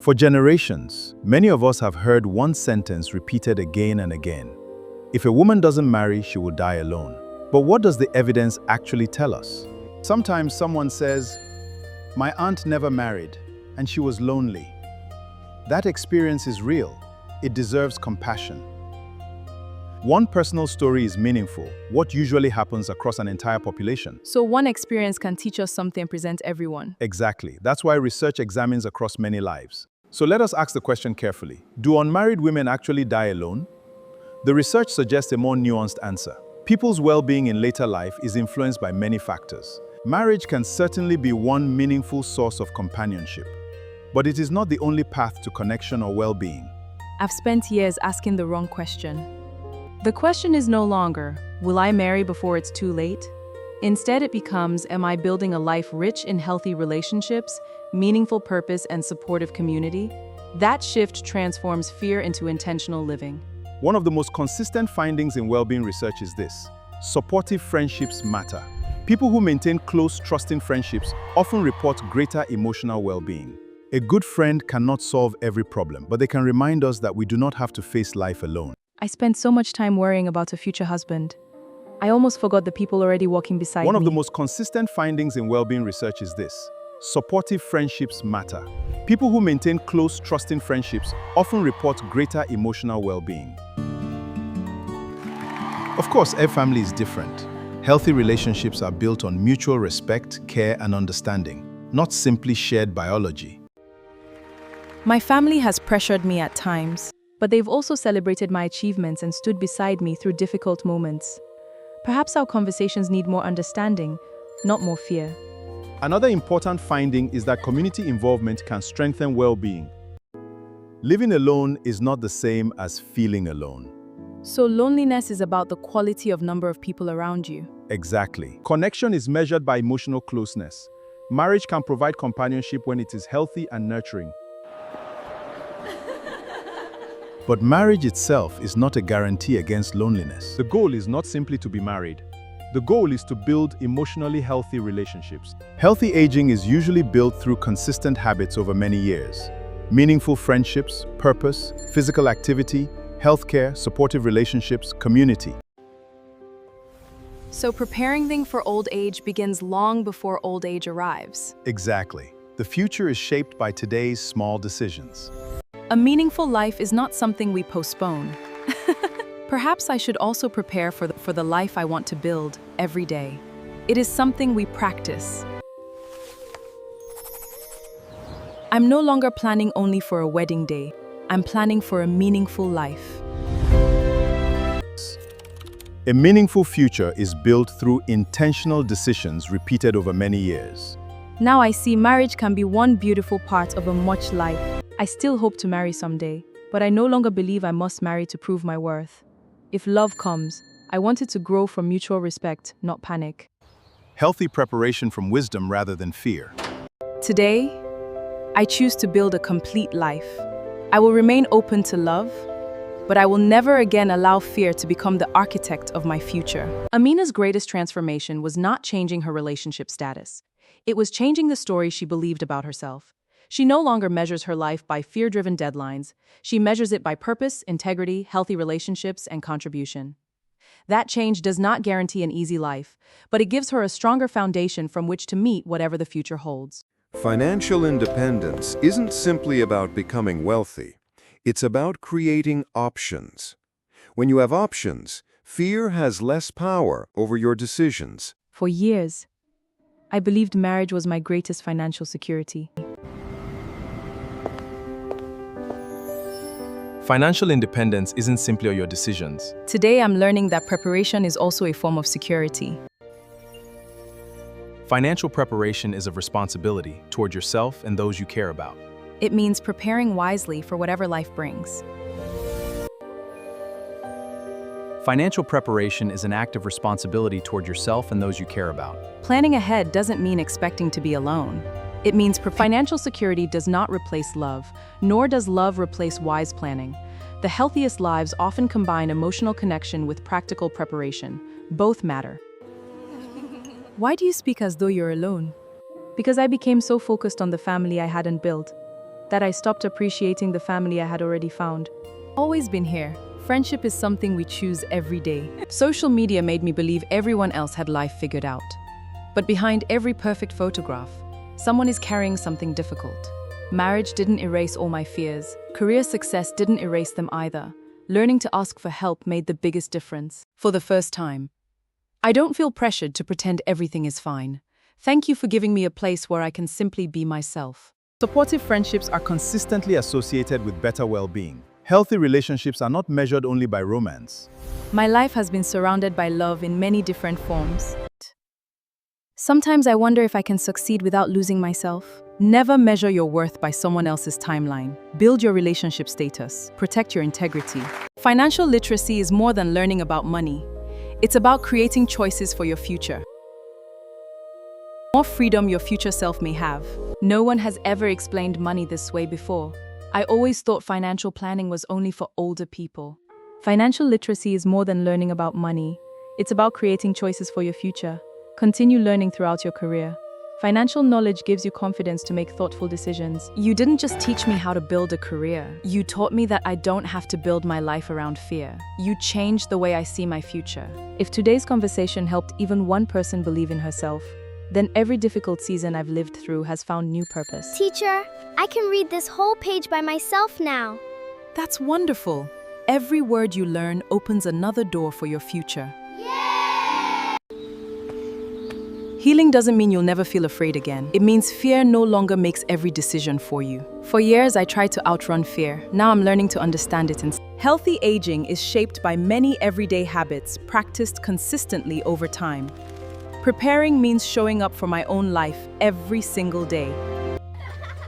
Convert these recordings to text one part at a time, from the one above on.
For generations, many of us have heard one sentence repeated again and again. If a woman doesn't marry, she will die alone. But what does the evidence actually tell us? Sometimes someone says, "My aunt never married, and she was lonely." That experience is real. It deserves compassion. One personal story is meaningful. What usually happens across an entire population? So one experience can teach us something and present everyone. Exactly. That's why research examines across many lives. So let us ask the question carefully. Do unmarried women actually die alone? The research suggests a more nuanced answer. People's well-being in later life is influenced by many factors. Marriage can certainly be one meaningful source of companionship, but it is not the only path to connection or well-being. I've spent years asking the wrong question. The question is no longer, will I marry before it's too late? Instead, it becomes, am I building a life rich in healthy relationships, meaningful purpose, and supportive community? That shift transforms fear into intentional living. One of the most consistent findings in well-being research is this: supportive friendships matter. People who maintain close, trusting friendships often report greater emotional well-being. A good friend cannot solve every problem, but they can remind us that we do not have to face life alone. I spent so much time worrying about a future husband. I almost forgot the people already walking beside me. One of the most consistent findings in well-being research is this: supportive friendships matter. People who maintain close, trusting friendships often report greater emotional well-being. Of course, every family is different. Healthy relationships are built on mutual respect, care, and understanding, not simply shared biology. My family has pressured me at times, but they've also celebrated my achievements and stood beside me through difficult moments. Perhaps our conversations need more understanding, not more fear. Another important finding is that community involvement can strengthen well-being. Living alone is not the same as feeling alone. So loneliness is about the quality of number of people around you. Exactly. Connection is measured by emotional closeness. Marriage can provide companionship when it is healthy and nurturing. But marriage itself is not a guarantee against loneliness. The goal is not simply to be married. The goal is to build emotionally healthy relationships. Healthy aging is usually built through consistent habits over many years. Meaningful friendships, purpose, physical activity, healthcare, supportive relationships, community. So preparing things for old age begins long before old age arrives. Exactly. The future is shaped by today's small decisions. A meaningful life is not something we postpone. Perhaps I should also prepare for the life I want to build every day. It is something we practice. I'm no longer planning only for a wedding day. I'm planning for a meaningful life. A meaningful future is built through intentional decisions repeated over many years. Now I see marriage can be one beautiful part of a much life. I still hope to marry someday, but I no longer believe I must marry to prove my worth. If love comes, I want it to grow from mutual respect, not panic. Healthy preparation from wisdom rather than fear. Today, I choose to build a complete life. I will remain open to love, but I will never again allow fear to become the architect of my future. Amina's greatest transformation was not changing her relationship status. It was changing the story she believed about herself. She no longer measures her life by fear-driven deadlines. She measures it by purpose, integrity, healthy relationships, and contribution. That change does not guarantee an easy life, but it gives her a stronger foundation from which to meet whatever the future holds. Financial independence isn't simply about becoming wealthy. It's about creating options. When you have options, fear has less power over your decisions. For years, I believed marriage was my greatest financial security. Financial independence isn't simply your decisions. Today, I'm learning that preparation is also a form of security. Financial preparation is a responsibility toward yourself and those you care about. It means preparing wisely for whatever life brings. Financial preparation is an act of responsibility toward yourself and those you care about. Planning ahead doesn't mean expecting to be alone. It means financial security does not replace love, nor does love replace wise planning. The healthiest lives often combine emotional connection with practical preparation. Both matter. Why do you speak as though you're alone? Because I became so focused on the family I hadn't built. that I stopped appreciating the family I had already found. Always been here. Friendship is something we choose every day. Social media made me believe everyone else had life figured out. But behind every perfect photograph, someone is carrying something difficult. Marriage didn't erase all my fears. Career success didn't erase them either. Learning to ask for help made the biggest difference. For the first time, I don't feel pressured to pretend everything is fine. Thank you for giving me a place where I can simply be myself. Supportive friendships are consistently associated with better well-being. Healthy relationships are not measured only by romance. My life has been surrounded by love in many different forms. Sometimes I wonder if I can succeed without losing myself. Never measure your worth by someone else's timeline. Build your relationship status. Protect your integrity. Financial literacy is more than learning about money. It's about creating choices for your future. More freedom your future self may have. No one has ever explained money this way before. I always thought financial planning was only for older people. Financial literacy is more than learning about money. It's about creating choices for your future. Continue learning throughout your career. Financial knowledge gives you confidence to make thoughtful decisions. You didn't just teach me how to build a career. You taught me that I don't have to build my life around fear. You changed the way I see my future. If today's conversation helped even one person believe in herself, then every difficult season I've lived through has found new purpose. Teacher, I can read this whole page by myself now. That's wonderful. Every word you learn opens another door for your future. Healing doesn't mean you'll never feel afraid again. It means fear no longer makes every decision for you. For years, I tried to outrun fear. Now I'm learning to understand it. Healthy aging is shaped by many everyday habits practiced consistently over time. Preparing means showing up for my own life every single day.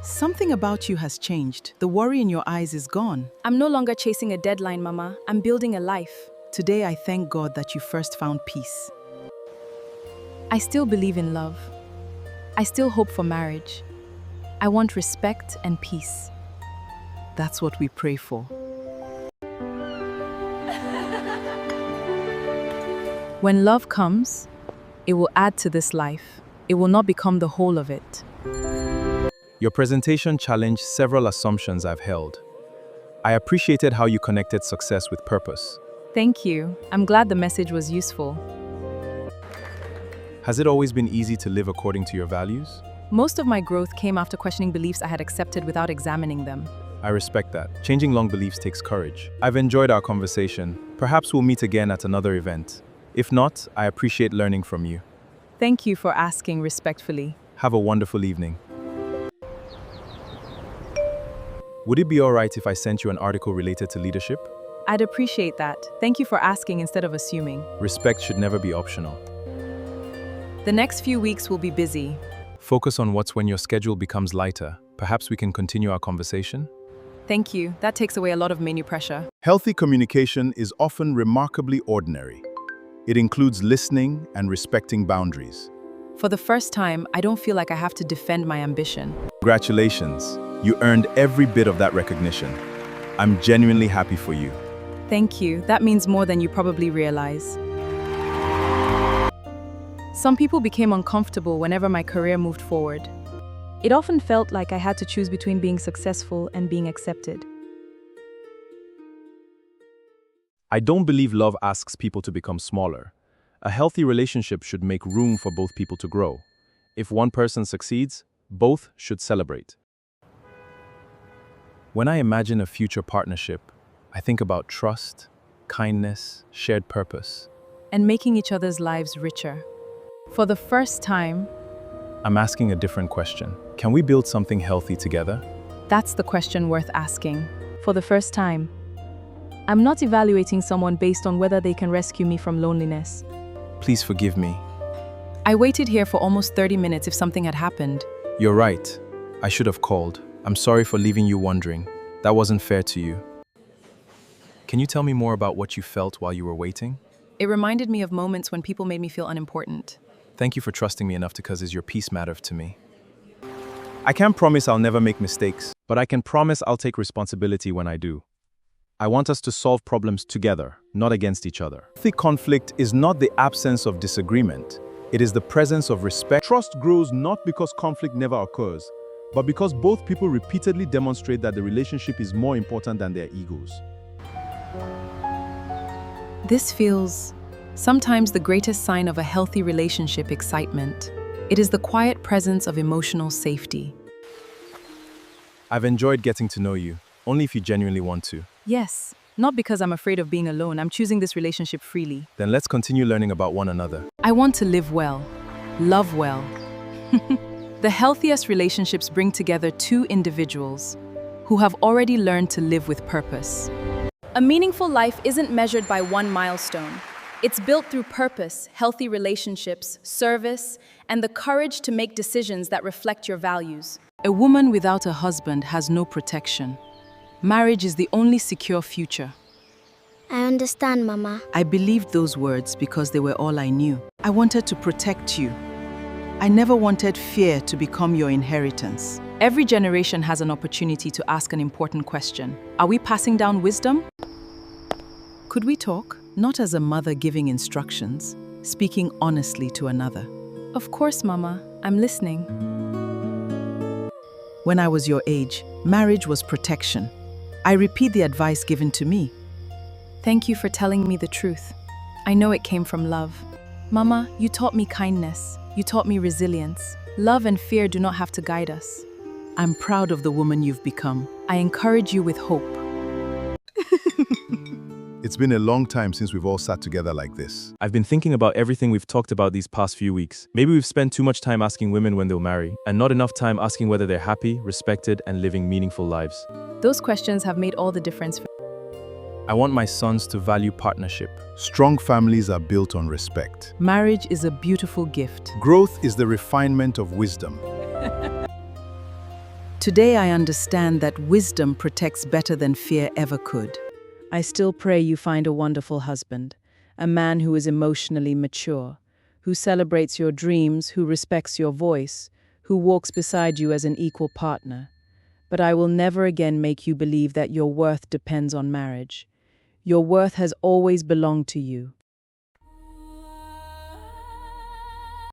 Something about you has changed. The worry in your eyes is gone. I'm no longer chasing a deadline, Mama. I'm building a life. Today, I thank God that you first found peace. I still believe in love. I still hope for marriage. I want respect and peace. That's what we pray for. When love comes, it will add to this life. It will not become the whole of it. Your presentation challenged several assumptions I've held. I appreciated how you connected success with purpose. Thank you. I'm glad the message was useful. Has it always been easy to live according to your values? Most of my growth came after questioning beliefs I had accepted without examining them. I respect that. Changing long beliefs takes courage. I've enjoyed our conversation. Perhaps we'll meet again at another event. If not, I appreciate learning from you. Thank you for asking respectfully. Have a wonderful evening. Would it be all right if I sent you an article related to leadership? I'd appreciate that. Thank you for asking instead of assuming. Respect should never be optional. The next few weeks will be busy. Focus on what's when your schedule becomes lighter. Perhaps we can continue our conversation? Thank you. That takes away a lot of menu pressure. Healthy communication is often remarkably ordinary. It includes listening and respecting boundaries. For the first time, I don't feel like I have to defend my ambition. Congratulations. You earned every bit of that recognition. I'm genuinely happy for you. Thank you. That means more than you probably realize. Some people became uncomfortable whenever my career moved forward. It often felt like I had to choose between being successful and being accepted. I don't believe love asks people to become smaller. A healthy relationship should make room for both people to grow. If one person succeeds, both should celebrate. When I imagine a future partnership, I think about trust, kindness, shared purpose. And making each other's lives richer. For the first time, I'm asking a different question. Can we build something healthy together? that's the question worth asking. For the first time, I'm not evaluating someone based on whether they can rescue me from loneliness. Please forgive me. I waited here for almost 30 minutes if something had happened. You're right. I should have called. I'm sorry for leaving you wondering. That wasn't fair to you. Can you tell me more about what you felt while you were waiting? It reminded me of moments when people made me feel unimportant. Thank you for trusting me enough to cause your peace matter to me. I can't promise I'll never make mistakes, but I can promise I'll take responsibility when I do. I want us to solve problems together, not against each other. Healthy conflict is not the absence of disagreement. It is the presence of respect. Trust grows not because conflict never occurs, but because both people repeatedly demonstrate that the relationship is more important than their egos. This feels sometimes the greatest sign of a healthy relationship: excitement. It is the quiet presence of emotional safety. I've enjoyed getting to know you, only if you genuinely want to. Yes, not because I'm afraid of being alone. I'm choosing this relationship freely. Then let's continue learning about one another. I want to live well, love well. The healthiest relationships bring together two individuals who have already learned to live with purpose. A meaningful life isn't measured by one milestone. It's built through purpose, healthy relationships, service, and the courage to make decisions that reflect your values. A woman without a husband has no protection. Marriage is the only secure future. I understand, Mama. I believed those words because they were all I knew. I wanted to protect you. I never wanted fear to become your inheritance. Every generation has an opportunity to ask an important question. Are we passing down wisdom? Could we talk? Not as a mother giving instructions, speaking honestly to another. Of course, Mama. I'm listening. When I was your age, marriage was protection. I repeat the advice given to me. Thank you for telling me the truth. I know it came from love. Mama, you taught me kindness. You taught me resilience. Love and fear do not have to guide us. I'm proud of the woman you've become. I encourage you with hope. It's been a long time since we've all sat together like this. I've been thinking about everything we've talked about these past few weeks. Maybe we've spent too much time asking women when they'll marry, and not enough time asking whether they're happy, respected, and living meaningful lives. Those questions have made all the difference. I want my sons to value partnership. Strong families are built on respect. Marriage is a beautiful gift. Growth is the refinement of wisdom. Today I understand that wisdom protects better than fear ever could. I still pray you find a wonderful husband, a man who is emotionally mature, who celebrates your dreams, who respects your voice, who walks beside you as an equal partner. But I will never again make you believe that your worth depends on marriage. Your worth has always belonged to you.